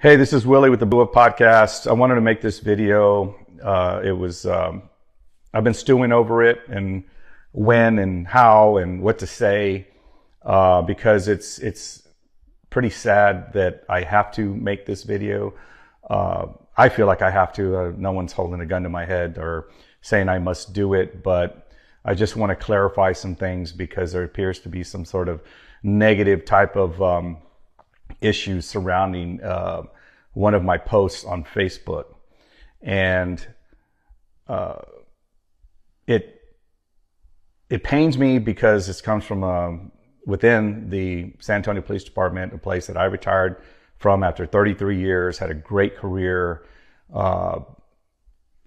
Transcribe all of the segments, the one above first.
Hey, this is Willie with the Blu Wolf Podcast. I wanted to make this video. I've been stewing over it and when and how and what to say, because it's pretty sad that I have to make this video. I feel like I have to. No one's holding a gun to my head or saying I must do it, but I just want to clarify some things because there appears to be some sort of negative type of issues surrounding one of my posts on Facebook. And it pains me because this comes from within the San Antonio Police Department, a place that I retired from after 33 years, had a great career,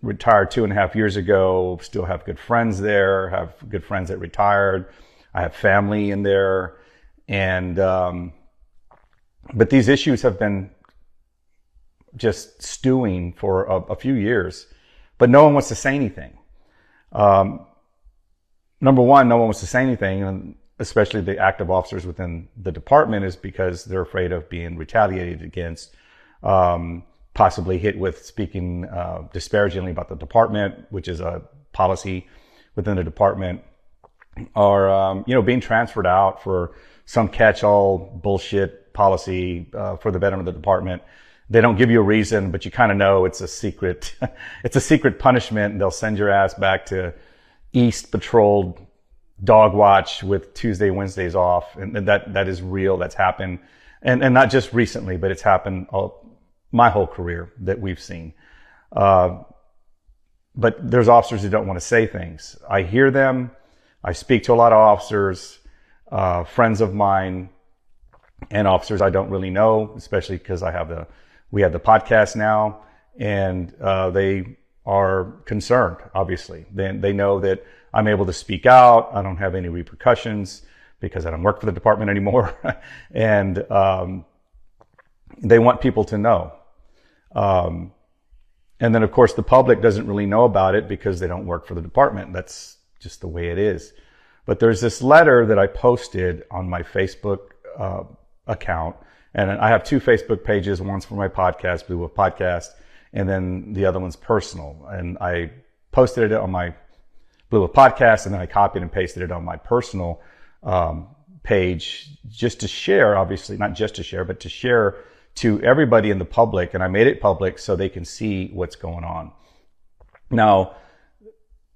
retired 2.5 years ago, still have good friends there, have good friends that retired. I have family in there. And but these issues have been just stewing for a few years, but no one wants to say anything. Number one, no one wants to say anything, and especially the active officers within the department, is because they're afraid of being retaliated against, possibly hit with speaking disparagingly about the department, which is a policy within the department, or being transferred out for some catch-all bullshit policy for the betterment of the department. They don't give you a reason, but you kind of know it's a secret. It's a secret punishment, and they'll send your ass back to East patrolled dog watch with Tuesday, Wednesdays off. And that is real. That's happened. And not just recently, but it's happened my whole career that we've seen. But there's officers who don't want to say things. I hear them. I speak to a lot of officers, friends of mine, and officers I don't really know, especially because we have the podcast now, and they are concerned, obviously. They know that I'm able to speak out. I don't have any repercussions because I don't work for the department anymore. And they want people to know. And then, of course, the public doesn't really know about it because they don't work for the department. That's just the way it is. But there's this letter that I posted on my Facebook account. And I have 2 Facebook pages. One's for my podcast, Blu Wolf Podcast, and then the other one's personal. And I posted it on my Blu Wolf Podcast, and then I copied and pasted it on my personal page just to share, obviously, not just to share, but to share to everybody in the public. And I made it public so they can see what's going on. Now,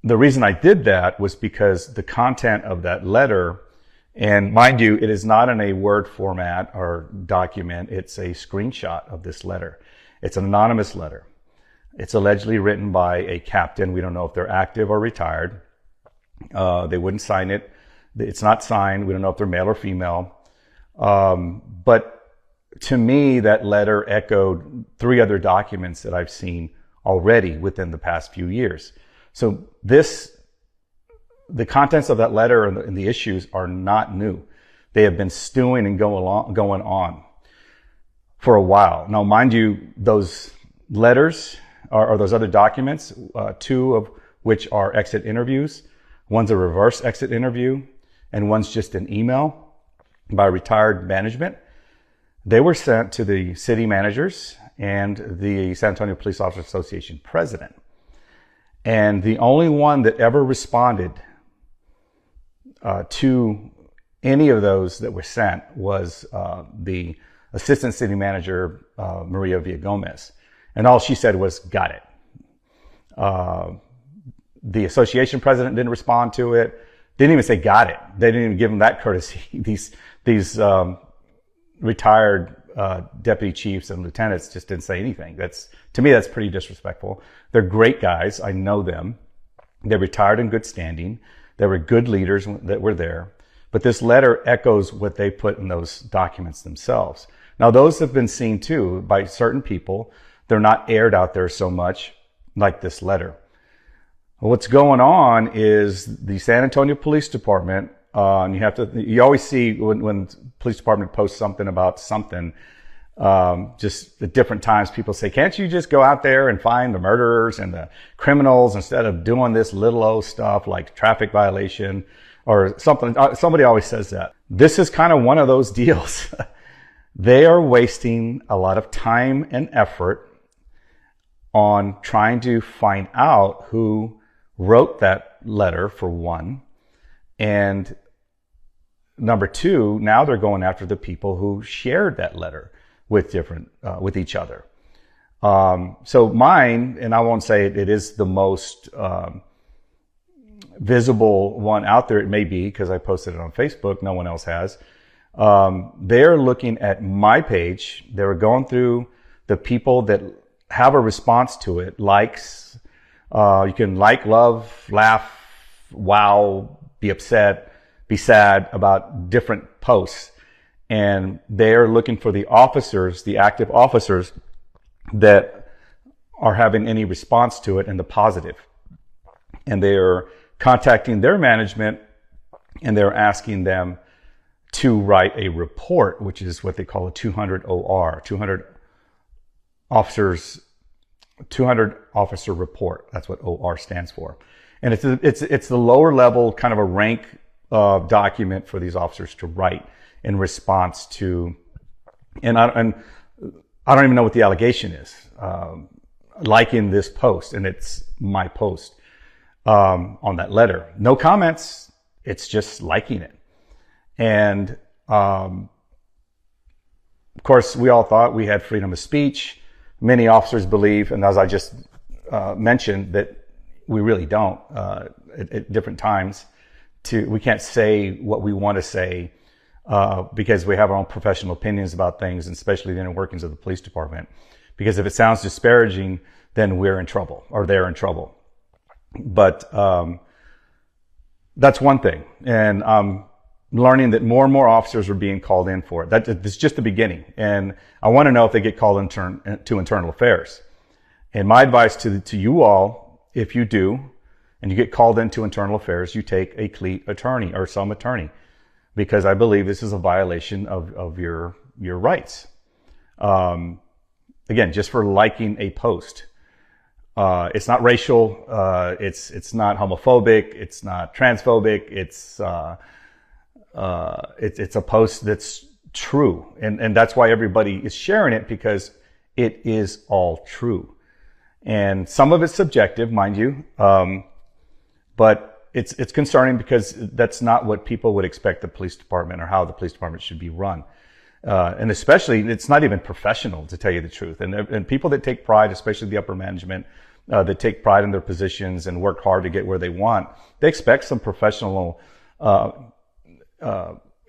the reason I did that was because the content of that letter, and mind you, it is not in a Word format or document. It's a screenshot of this letter. It's an anonymous letter. It's allegedly written by a captain. We don't know if they're active or retired. They wouldn't sign it. It's not signed. We don't know if they're male or female. But to me, that letter echoed 3 other documents that I've seen already within the past few years. So the contents of that letter and the issues are not new. They have been stewing and going on for a while. Now, mind you, those letters or those other documents, 2 of which are exit interviews. One's a reverse exit interview, and one's just an email by retired management. They were sent to the city managers and the San Antonio Police Officers Association president. And the only one that ever responded to any of those that were sent was the assistant city manager, Maria Villagomez. And all she said was, got it. The association president didn't respond to it. Didn't even say got it. They didn't even give him that courtesy. These retired deputy chiefs and lieutenants just didn't say anything. To me, that's pretty disrespectful. They're great guys. I know them. They retired in good standing. There were good leaders that were there. But this letter echoes what they put in those documents themselves. Now, those have been seen too by certain people. They're not aired out there so much like this letter. What's going on is the San Antonio Police Department, and you always see when police department posts something about something, just at different times, people say, can't you just go out there and find the murderers and the criminals instead of doing this little old stuff like traffic violation or something? Somebody always says that. This is kind of one of those deals. They are wasting a lot of time and effort on trying to find out who wrote that letter, for one. And number two, now they're going after the people who shared that letter with with each other. So mine, and I won't say it is the most visible one out there. It may be because I posted it on Facebook. No one else has. They're looking at my page. They were going through the people that have a response to it, likes. You can like, love, laugh, wow, be upset, be sad about different posts. And they're looking for the officers, the active officers that are having any response to it in the positive. And they're contacting their management and they're asking them to write a report, which is what they call a 200 OR, 200 officer report. That's what OR stands for. And it's the lower level kind of a rank document for these officers to write in response to, and I don't even know what the allegation is, liking this post, and it's my post on that letter. No comments, it's just liking it. And of course, we all thought we had freedom of speech. Many officers believe, and as I just mentioned, that we really don't at different times. We can't say what we want to say because we have our own professional opinions about things, and especially the inner workings of the police department. Because if it sounds disparaging, then we're in trouble, or they're in trouble. But that's one thing, and I'm learning that more and more officers are being called in for it. That's just the beginning, and I want to know if they get called to internal affairs. And my advice to you all, if you do, and you get called into internal affairs, you take a CLEAT attorney or some attorney, because I believe this is a violation of your rights. Again, just for liking a post. It's not racial. It's not homophobic. It's not transphobic. It's a post that's true. And that's why everybody is sharing it, because it is all true. And some of it's subjective, mind you. But it's concerning because that's not what people would expect the police department or how the police department should be run. And especially, it's not even professional, to tell you the truth. And people that take pride, especially the upper management, that take pride in their positions and work hard to get where they want, they expect some professional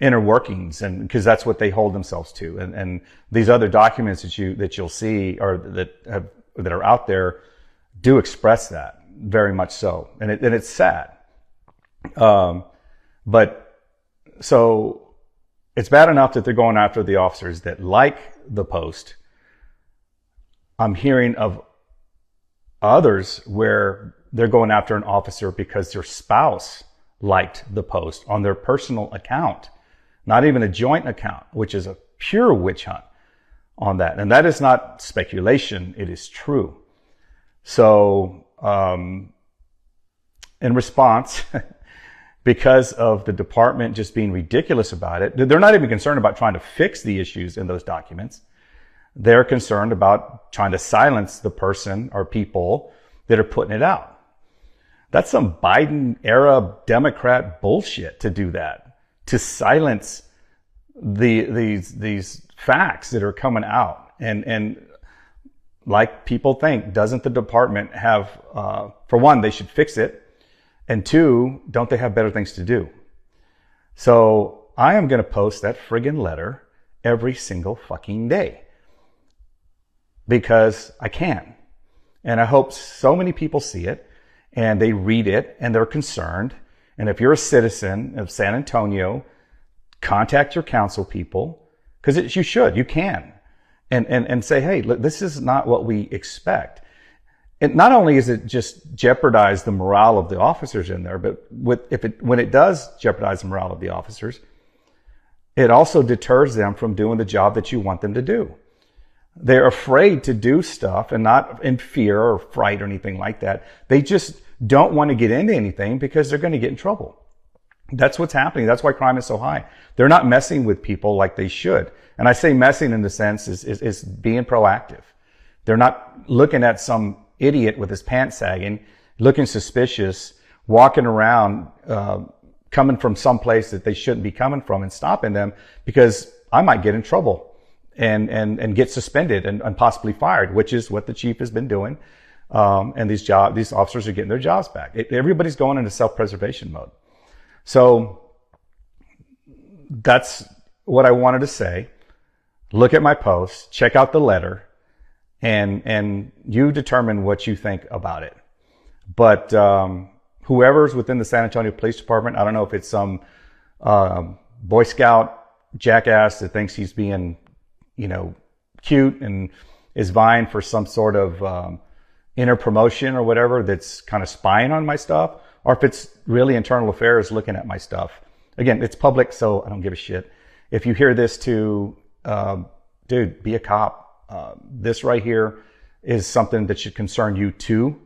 inner workings, and because that's what they hold themselves to. And these other documents that you'll see, or that are out there, do express that very much so, and it's sad. But so it's bad enough that they're going after the officers that like the post. I'm hearing of others where they're going after an officer because their spouse liked the post on their personal account, not even a joint account, which is a pure witch hunt on that. And that is not speculation, it is true. So, in response, because of the department just being ridiculous about it, they're not even concerned about trying to fix the issues in those documents. They're concerned about trying to silence the person or people that are putting it out. That's some Biden era Democrat bullshit to do that, to silence these facts that are coming out. And like people think, doesn't the department have, for one, they should fix it. And two, don't they have better things to do? So I am going to post that friggin' letter every single fucking day, because I can. And I hope so many people see it and they read it and they're concerned. And if you're a citizen of San Antonio, contact your council people, because you should, you can, and say, hey, look, this is not what we expect. And not only is it just jeopardize the morale of the officers in there, but when it does jeopardize the morale of the officers, it also deters them from doing the job that you want them to do. They're afraid to do stuff, and not in fear or fright or anything like that. They just don't want to get into anything because they're going to get in trouble. That's what's happening. That's why crime is so high. They're not messing with people like they should. And I say messing in the sense is being proactive. They're not looking at some idiot with his pants sagging, looking suspicious, walking around, coming from some place that they shouldn't be coming from, and stopping them, because I might get in trouble and get suspended and possibly fired, which is what the chief has been doing. And these officers are getting their jobs back. Everybody's going into self-preservation mode. So that's what I wanted to say. Look at my post, check out the letter, and you determine what you think about it. But whoever's within the San Antonio Police Department, I don't know if it's some Boy Scout jackass that thinks he's being, cute and is vying for some sort of inner promotion or whatever, that's kind of spying on my stuff, or if it's really internal affairs looking at my stuff. Again, it's public, so I don't give a shit. If you hear this too, dude, be a cop. This right here is something that should concern you too.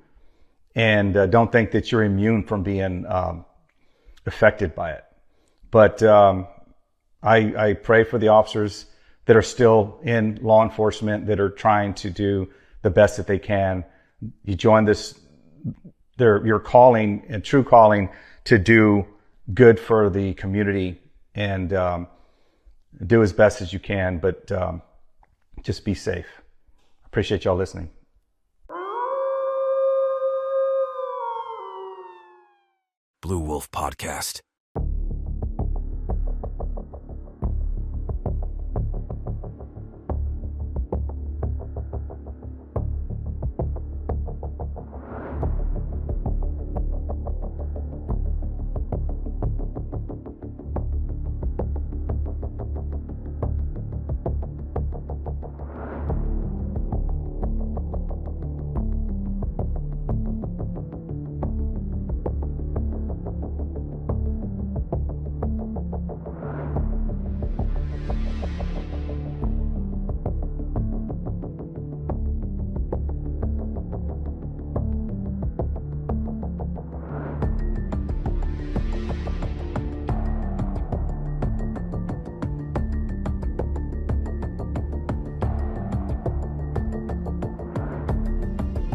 And don't think that you're immune from being affected by it. But I pray for the officers that are still in law enforcement, that are trying to do the best that they can. You join this, your calling and true calling to do good for the community, and do as best as you can, but just be safe. Appreciate y'all listening. Blu Wolf Podcast.